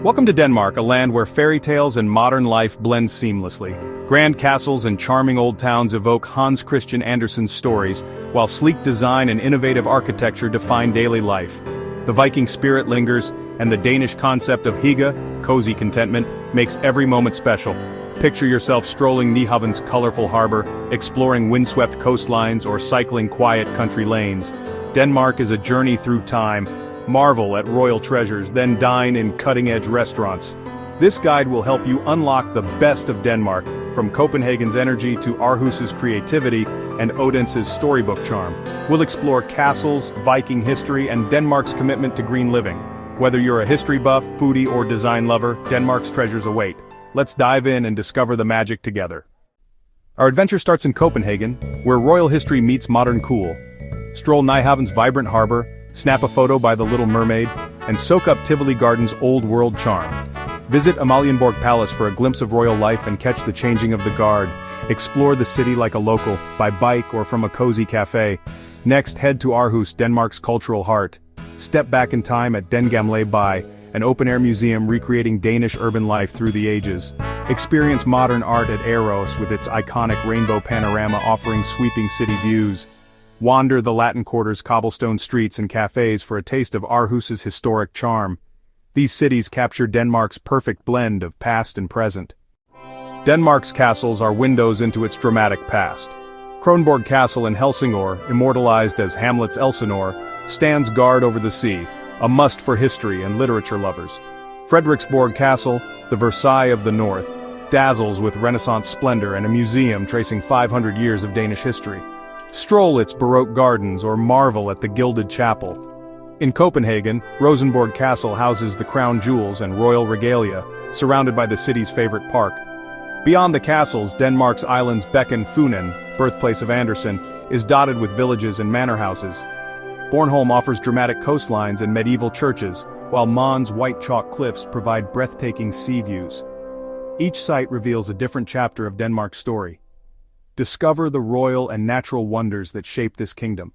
Welcome to Denmark, a land where fairy tales and modern life blend seamlessly. Grand castles and charming old towns evoke Hans Christian Andersen's stories, while sleek design and innovative architecture define daily life. The Viking spirit lingers, and the Danish concept of hygge, cozy contentment, makes every moment special. Picture yourself strolling Nyhavn's colorful harbor, exploring windswept coastlines or cycling quiet country lanes. Denmark is a journey through time. Marvel at royal treasures, then dine in cutting-edge restaurants. This guide will help you unlock the best of Denmark, from Copenhagen's energy to Aarhus's creativity and Odense's storybook charm. We'll explore castles, Viking history, and Denmark's commitment to green living. Whether you're a history buff, foodie, or design lover, Denmark's treasures await. Let's dive in and discover the magic together. Our adventure starts in Copenhagen, where royal history meets modern cool. Stroll Nyhavn's vibrant harbor, snap a photo by the Little Mermaid, and soak up Tivoli Gardens' old-world charm. Visit Amalienborg Palace for a glimpse of royal life and catch the changing of the guard. Explore the city like a local, by bike or from a cozy cafe. Next, head to Aarhus, Denmark's cultural heart. Step back in time at Den Gamle By, an open-air museum recreating Danish urban life through the ages. Experience modern art at Aarhus with its iconic rainbow panorama offering sweeping city views. Wander the Latin Quarter's cobblestone streets and cafes for a taste of Aarhus's historic charm. These cities capture Denmark's perfect blend of past and present. Denmark's castles are windows into its dramatic past. Kronborg Castle in Helsingør, immortalized as Hamlet's Elsinore, stands guard over the sea, a must for history and literature lovers. Frederiksborg Castle, the Versailles of the North, dazzles with Renaissance splendor and a museum tracing 500 years of Danish history. Stroll its Baroque gardens or marvel at the gilded chapel. In Copenhagen, Rosenborg Castle houses the crown jewels and royal regalia, surrounded by the city's favorite park. Beyond the castles, Denmark's island's Bekken Funen, birthplace of Andersen, is dotted with villages and manor houses. Bornholm offers dramatic coastlines and medieval churches, while Mons' white chalk cliffs provide breathtaking sea views. Each site reveals a different chapter of Denmark's story. Discover the royal and natural wonders that shape this kingdom.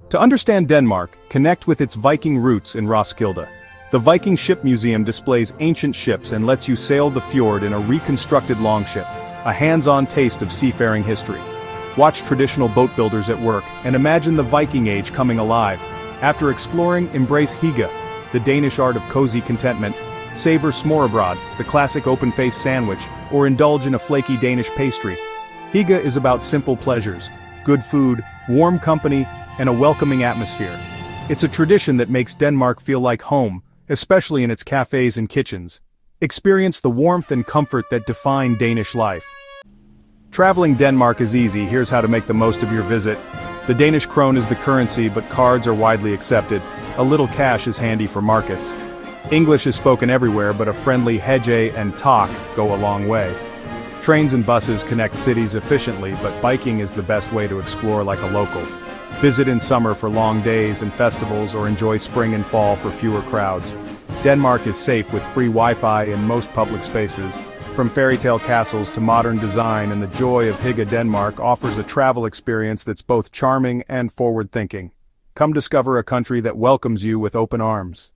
To understand Denmark, connect with its Viking roots in Roskilde. The Viking Ship Museum displays ancient ships and lets you sail the fjord in a reconstructed longship, a hands-on taste of seafaring history. Watch traditional boat builders at work and imagine the Viking Age coming alive. After exploring, embrace hygge, the Danish art of cozy contentment, savor smørrebrød, the classic open-faced sandwich, or indulge in a flaky Danish pastry. Hygge is about simple pleasures, good food, warm company, and a welcoming atmosphere. It's a tradition that makes Denmark feel like home, especially in its cafes and kitchens. Experience the warmth and comfort that define Danish life. Traveling Denmark is easy. Here's how to make the most of your visit. The Danish krone is the currency, but cards are widely accepted. A little cash is handy for markets. English is spoken everywhere, but a friendly hege and tak go a long way. Trains and buses connect cities efficiently, but biking is the best way to explore like a local. Visit in summer for long days and festivals, or enjoy spring and fall for fewer crowds. Denmark is safe with free Wi-Fi in most public spaces. From fairy tale castles to modern design, and the joy of hygge, Denmark offers a travel experience that's both charming and forward-thinking. Come discover a country that welcomes you with open arms.